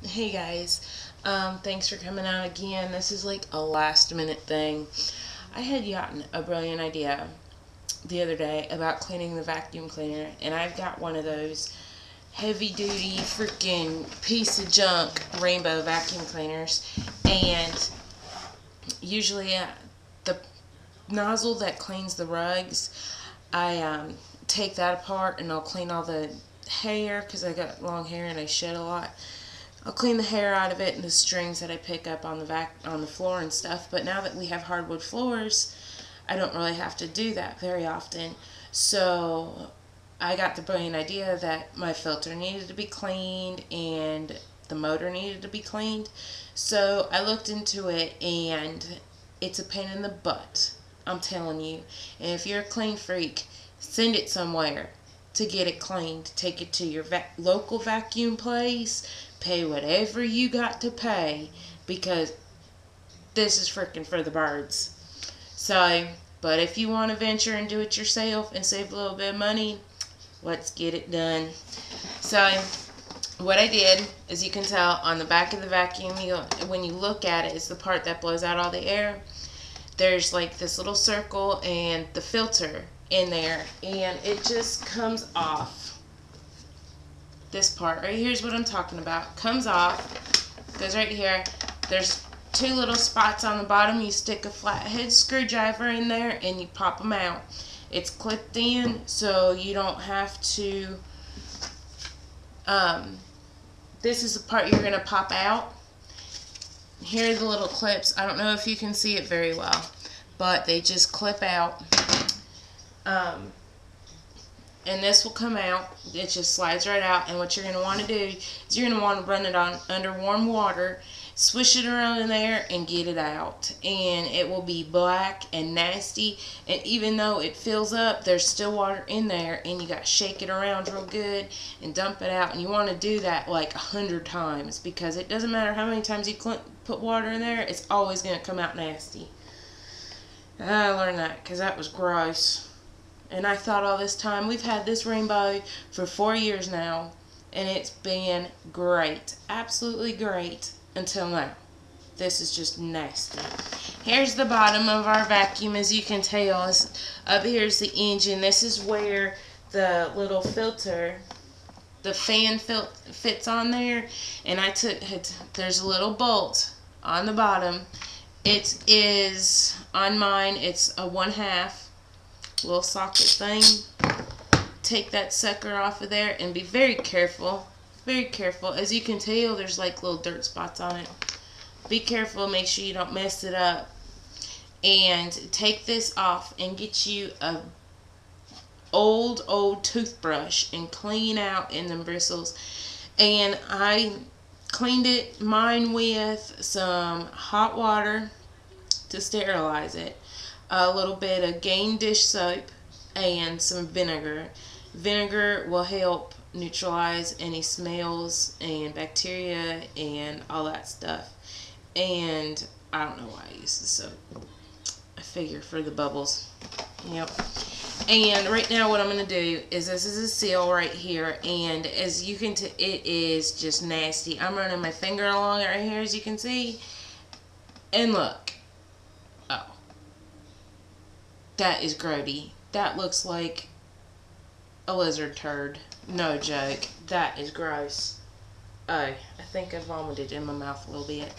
Hey guys, thanks for coming out again. This is like a last minute thing. I had gotten a brilliant idea the other day about cleaning the vacuum cleaner, and I've got one of those heavy duty freaking piece of junk Rainbow vacuum cleaners, and usually the nozzle that cleans the rugs, I take that apart and I'll clean all the hair because I got long hair and I shed a lot. I'll clean the hair out of it and the strings that I pick up on the floor and stuff. But now that we have hardwood floors, I don't really have to do that very often. So I got the brilliant idea that my filter needed to be cleaned and the motor needed to be cleaned. So I looked into it, and it's a pain in the butt, I'm telling you. And if you're a clean freak, send it somewhere to get it cleaned. Take it to your local vacuum place. Pay whatever you got to pay, because this is freaking for the birds. So, but if you want to venture and do it yourself and save a little bit of money, let's get it done. So, what I did, as you can tell, on the back of the vacuum, when you look at it, it's the part that blows out all the air. There's like this little circle and the filter in there, and it just comes off. This part right here is what I'm talking about. Comes off, goes right here. There's two little spots on the bottom. You stick a flathead screwdriver in there and you pop them out. It's clipped in, so you don't have to. This is the part you're gonna pop out. Here are the little clips. I don't know if you can see it very well, but they just clip out. And this will come out. It just slides right out. And what you're going to want to do is you're going to want to run it on under warm water, swish it around in there, and get it out. And it will be black and nasty. And even though it fills up, there's still water in there, and you got to shake it around real good and dump it out. And you want to do that like 100 times, because it doesn't matter how many times you put water in there, it's always going to come out nasty. I learned that because that was gross. And I thought all this time, we've had this Rainbow for 4 years now, and it's been great. Absolutely great until now. This is just nasty. Here's the bottom of our vacuum, as you can tell. Up here's the engine. This is where the little filter, the fan fits on there. And there's a little bolt on the bottom. It is, on mine, it's a 1/2. Little socket thing. Take that sucker off of there and be very careful. Very careful. As you can tell, there's like little dirt spots on it. Be careful. Make sure you don't mess it up. And take this off and get you a old toothbrush and clean out in the bristles. And I cleaned mine with some hot water to sterilize it. A little bit of Gain dish soap and some vinegar. Vinegar will help neutralize any smells and bacteria and all that stuff. And I don't know why I use the soap. I figure for the bubbles. Yep. And right now what I'm going to do is, this is a seal right here, and as you can it is just nasty. I'm running my finger along it right here, as you can see. And look. Oh. That is grody. That looks like a lizard turd. No joke. That is gross. Oh, I think I vomited in my mouth a little bit.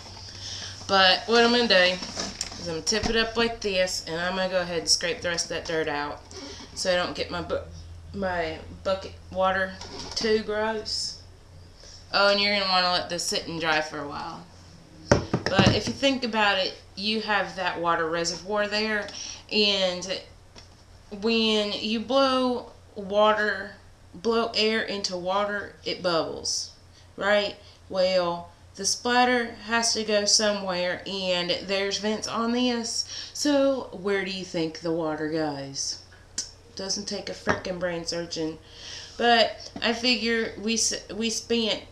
But what I'm going to do is I'm going to tip it up like this, and I'm going to go ahead and scrape the rest of that dirt out so I don't get my bucket water too gross. Oh, and you're going to want to let this sit and dry for a while. But if you think about it, you have that water reservoir there, and when you blow air into water, it bubbles, right? Well, the splatter has to go somewhere, and there's vents on this, so where do you think the water goes? Doesn't take a frickin' brain surgeon. But I figure we spent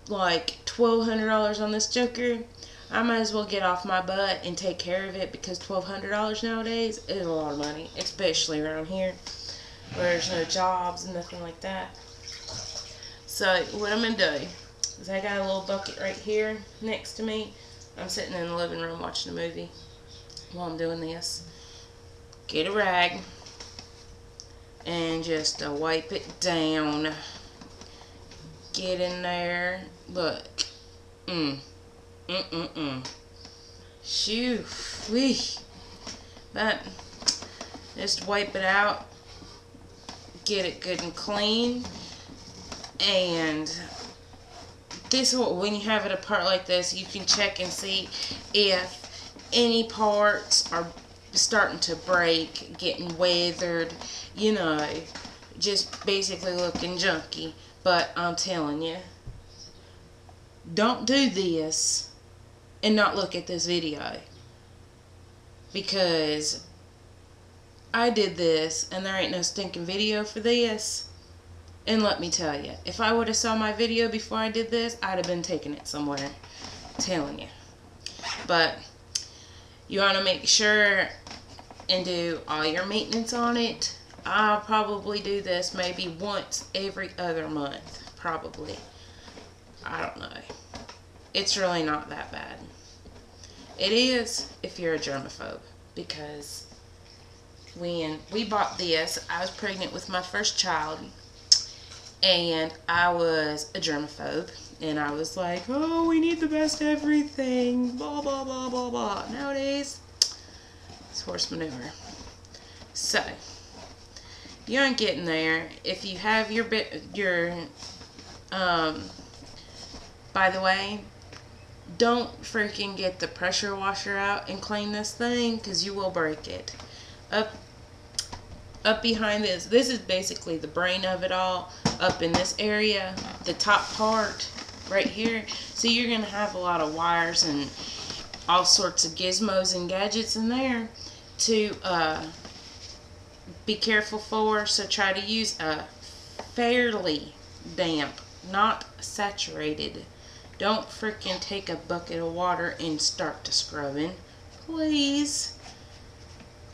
like $1,200 on this joker. I might as well get off my butt and take care of it, because $1,200 nowadays is a lot of money, especially around here where there's no jobs and nothing like that. So what I'm going to do is I got a little bucket right here next to me. I'm sitting in the living room watching a movie while I'm doing this. Get a rag and just wipe it down. Get in there. Look. Shoo. Wee. But just wipe it out. Get it good and clean. And this, when you have it apart like this, you can check and see if any parts are starting to break, getting weathered, you know, just basically looking junky. But I'm telling you, don't do this and not look at this video, because I did this and there ain't no stinking video for this. And let me tell you, if I would have saw my video before I did this, I'd have been taking it somewhere. I'm telling you. But you want to make sure and do all your maintenance on it. I'll probably do this maybe once every other month. Probably. I don't know. It's really not that bad. It is if you're a germaphobe. Because when we bought this, I was pregnant with my first child. And I was a germaphobe, and I was like, oh, we need the best everything, blah, blah, blah, blah, blah. Nowadays, it's horse manure. So, you aren't getting there. If you have by the way, don't freaking get the pressure washer out and clean this thing, because you will break it. Up behind this is basically the brain of it all. Up in this area, the top part right here. So you're going to have a lot of wires and all sorts of gizmos and gadgets in there to be careful for. So try to use a fairly damp, not saturated. Don't freaking take a bucket of water and start to scrubbing. Please.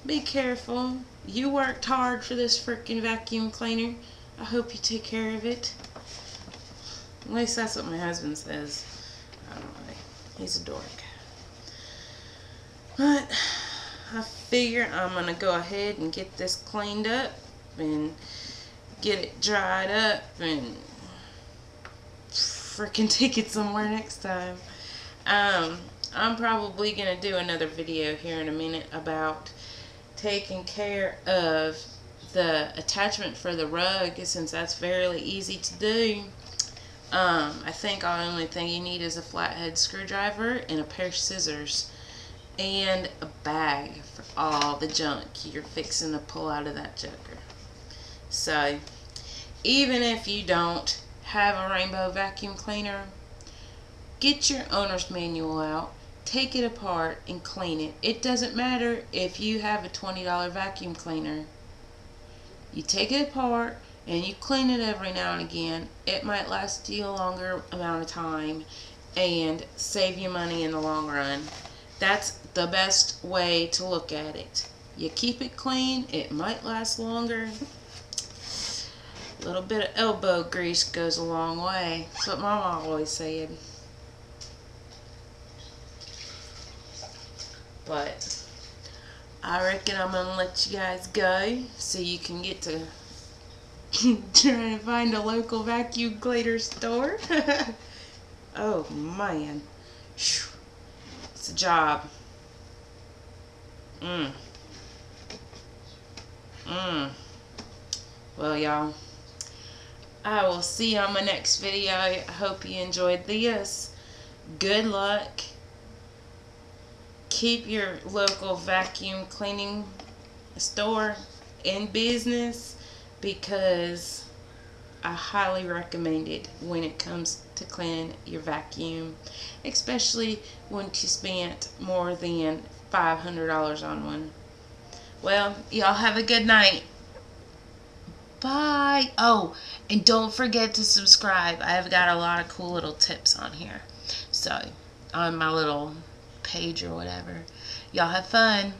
Be careful. You worked hard for this freaking vacuum cleaner. I hope you take care of it. At least that's what my husband says. I don't know. He's a dork. But I figure I'm going to go ahead and get this cleaned up and get it dried up and freaking take it somewhere next time. I'm probably going to do another video here in a minute about taking care of the attachment for the rug, since that's fairly easy to do. I think the only thing you need is a flathead screwdriver and a pair of scissors and a bag for all the junk you're fixing to pull out of that joker. So even if you don't have a Ranbow vacuum cleaner, get your owner's manual out. Take it apart and clean it. It doesn't matter if you have a $20 vacuum cleaner. You take it apart and you clean it every now and again. It might last you a longer amount of time and save you money in the long run. That's the best way to look at it. You keep it clean, it might last longer. A little bit of elbow grease goes a long way. That's what my mom always said. But I reckon I'm going to let you guys go so you can get to trying to find a local vacuum cleaner store. Oh man. It's a job. Well, y'all, I will see you on my next video. I hope you enjoyed this. Good luck. Keep your local vacuum cleaning store in business, because I highly recommend it when it comes to cleaning your vacuum, especially once you spent more than $500 on one. Well, y'all have a good night. Bye. Oh, and don't forget to subscribe. I have got a lot of cool little tips on here. So, on my little page or whatever. Y'all have fun.